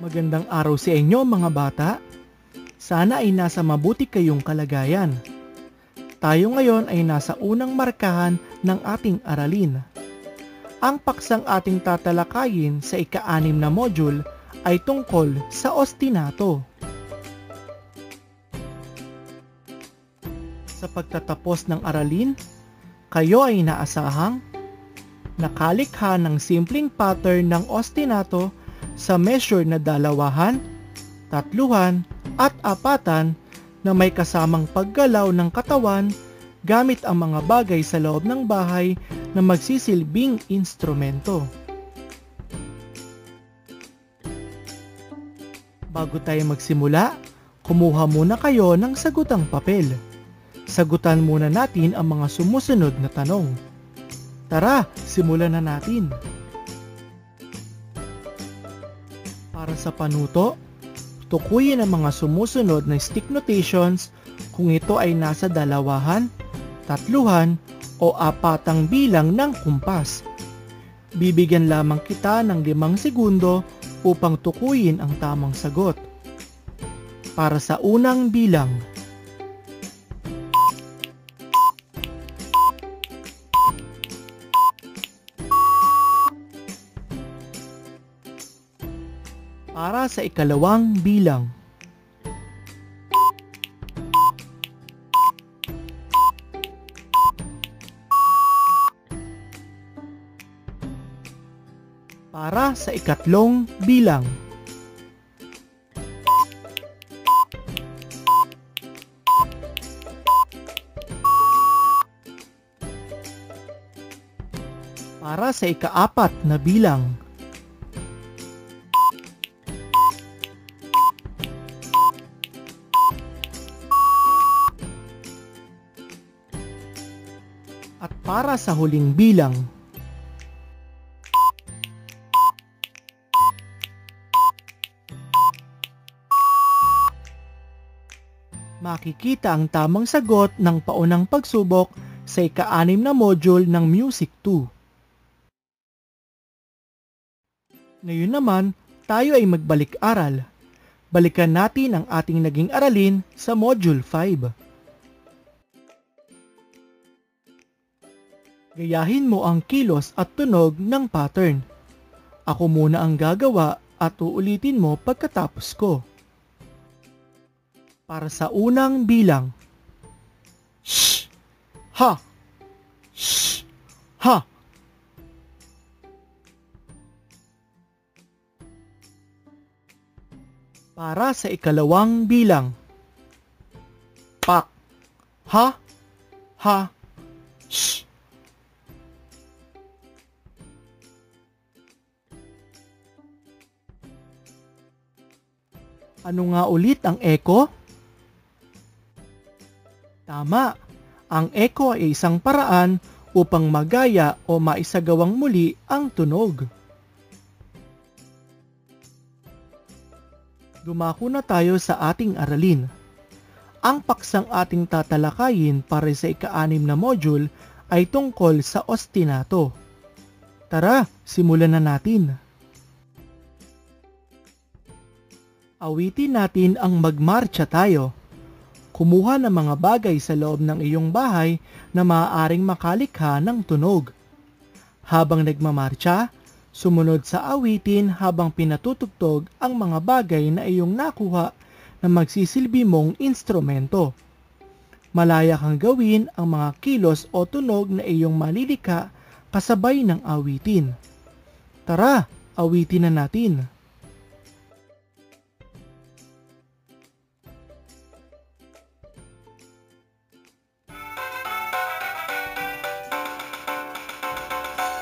Magandang araw sa inyo mga bata. Sana ay nasa mabuti kayong kalagayan. Tayo ngayon ay nasa unang markahan ng ating aralin. Ang paksang ating tatalakayin sa ika-6 na module ay tungkol sa ostinato. Sa pagtatapos ng aralin, kayo ay naasahang nakalikha ng simpleng pattern ng ostinato sa measure na 2, 3, at 4 na may kasamang paggalaw ng katawan gamit ang mga bagay sa loob ng bahay na magsisilbing instrumento. Bago tayo magsimula, kumuha muna kayo ng sagutang papel. Sagutan muna natin ang mga sumusunod na tanong. Tara, simulan na natin. Para sa panuto, tukuyin ang mga sumusunod na stick notations kung ito ay nasa 2, 3 o 4 bilang ng kumpas. Bibigyan lamang kita ng 5 segundo upang tukuyin ang tamang sagot. Para sa unang bilang, para sa ikalawang bilang, para sa ikatlong bilang, para sa ika-4 na bilang, at para sa huling bilang. Makikita ang tamang sagot ng paunang pagsubok sa ika-6 na module ng Music 2. Ngayon naman, tayo ay magbalik-aral. Balikan natin ang ating naging aralin sa Module 5. Gayahin mo ang kilos at tunog ng pattern. Ako muna ang gagawa at uulitin mo pagkatapos ko. Para sa unang bilang, shh, ha, shh, ha. Para sa ikalawang bilang, pak, ha, ha, shh. Ano nga ulit ang echo? Tama, ang echo ay isang paraan upang magaya o maisagawang muli ang tunog. Dumako na tayo sa ating aralin. Ang paksang ating tatalakayin para sa ika-6 na module ay tungkol sa ostinato. Tara, simulan na natin. Awitin natin ang Magmarcha Tayo. Kumuha ng mga bagay sa loob ng iyong bahay na maaaring makalikha ng tunog. Habang nagmamarcha, sumunod sa awitin habang pinatutugtog ang mga bagay na iyong nakuha na magsisilbi mong instrumento. Malaya kang gawin ang mga kilos o tunog na iyong malilikha kasabay ng awitin. Tara, awitin na natin.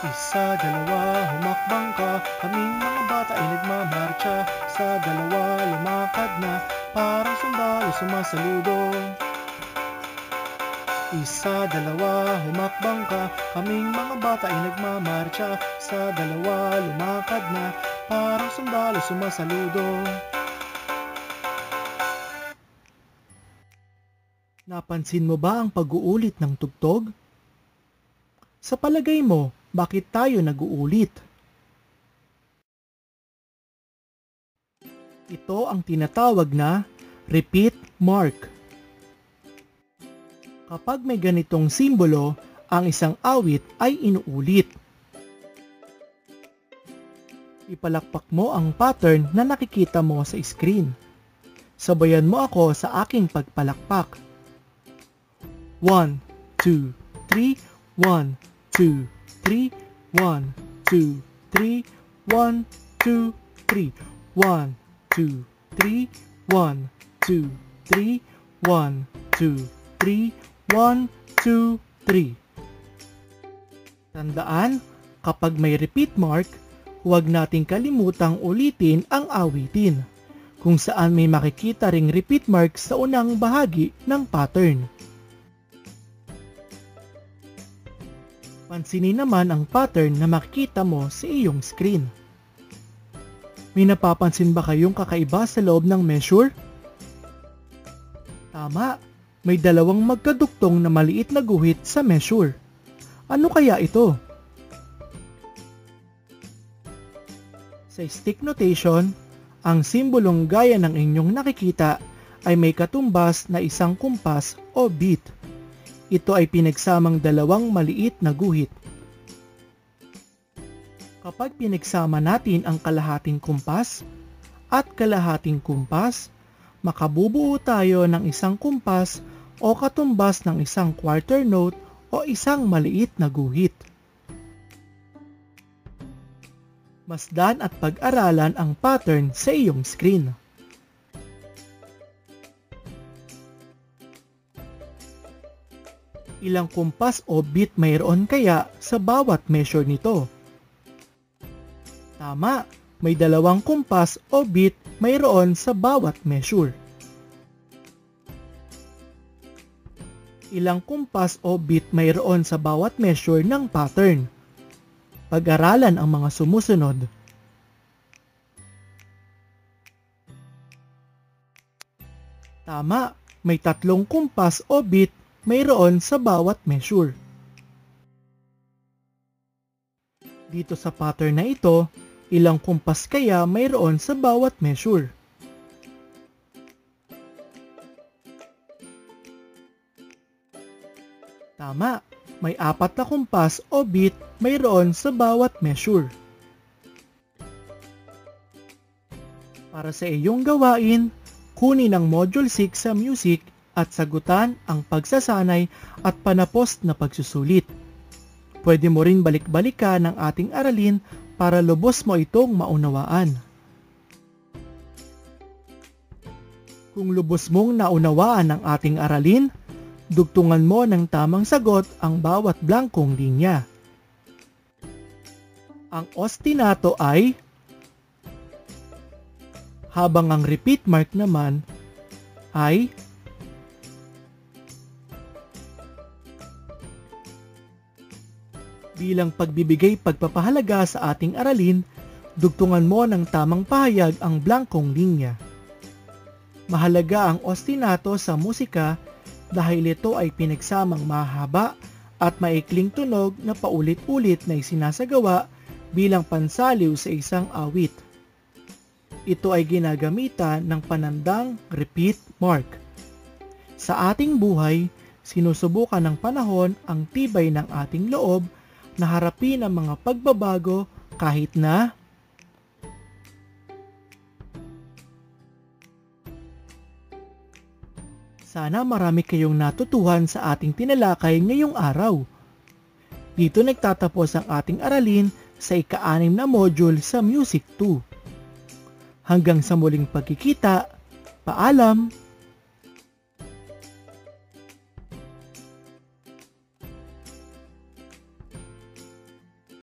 Isa, dalawa, humakbang ka, kaming mga bata ay nagmamarcha. Sa dalawa, lumakad na, parang sundalo sumasaludo. Isa, dalawa, humakbang ka, kaming mga bata ay nagmamarcha. Sa dalawa, lumakad na, parang sundalo sumasaludo. Napansin mo ba ang pag-uulit ng tugtog? Sa palagay mo, bakit tayo nag-uulit? Ito ang tinatawag na repeat mark. Kapag may ganitong simbolo, ang isang awit ay inuulit. Ipalakpak mo ang pattern na nakikita mo sa screen. Sabayan mo ako sa aking pagpalakpak. 1, 2, 3, 1, 2, 3, 1, 2, 3, 1, 2, 3, 1, 2, 3, 1, 2, 3, 1, 2, 3, 1, 2, 3. Tandaan, kapag may repeat mark, huwag nating kalimutang ulitin ang awitin, kung saan may makikita ring repeat mark sa unang bahagi ng pattern. Pansinin naman ang pattern na makikita mo sa iyong screen. May napapansin ba kayong kakaiba sa loob ng measure? Tama, may dalawang magkaduktong na maliit na guhit sa measure. Ano kaya ito? Sa stick notation, ang simbolong gaya ng inyong nakikita ay may katumbas na isang kumpas o beat. Ito ay pinagsamang dalawang maliit na guhit. Kapag pinagsama natin ang kalahating kumpas at kalahating kumpas, makabubuo tayo ng isang kumpas o katumbas ng isang quarter note o isang maliit na guhit. Masdan at pag-aralan ang pattern sa iyong screen. Ilang kumpas o beat mayroon kaya sa bawat measure nito? Tama, may dalawang kumpas o beat mayroon sa bawat measure. Ilang kumpas o beat mayroon sa bawat measure ng pattern? Pag-aralan ang mga sumusunod. Tama, may 3 kumpas o beat mayroon sa bawat measure. Dito sa pattern na ito, ilang kumpas kaya mayroon sa bawat measure? Tama, may 4 na kumpas o beat mayroon sa bawat measure. Para sa iyong gawain, kunin ang Module 6 sa Music at sagutan ang pagsasanay at panapost na pagsusulit. Pwede mo rin balik-balikan ang ating aralin para lubos mo itong maunawaan. Kung lubos mong naunawaan ang ating aralin, dugtungan mo ng tamang sagot ang bawat blankong linya. Ang ostinato ay, habang ang repeat mark naman ay, bilang pagbibigay pagpapahalaga sa ating aralin, dugtungan mo ng tamang pahayag ang blankong linya. Mahalaga ang ostinato sa musika dahil ito ay pinagsamang mahaba at maikling tunog na paulit-ulit na isinasagawa bilang pansaliw sa isang awit. Ito ay ginagamitan ng panandang repeat mark. Sa ating buhay, sinusubukan ng panahon ang tibay ng ating loob na harapin ang mga pagbabago kahit na sana marami kayong natutuhan sa ating tinalakay ngayong araw. Dito nagtatapos ang ating aralin sa ika-6 na module sa Music 2. Hanggang sa muling pagkikita, paalam!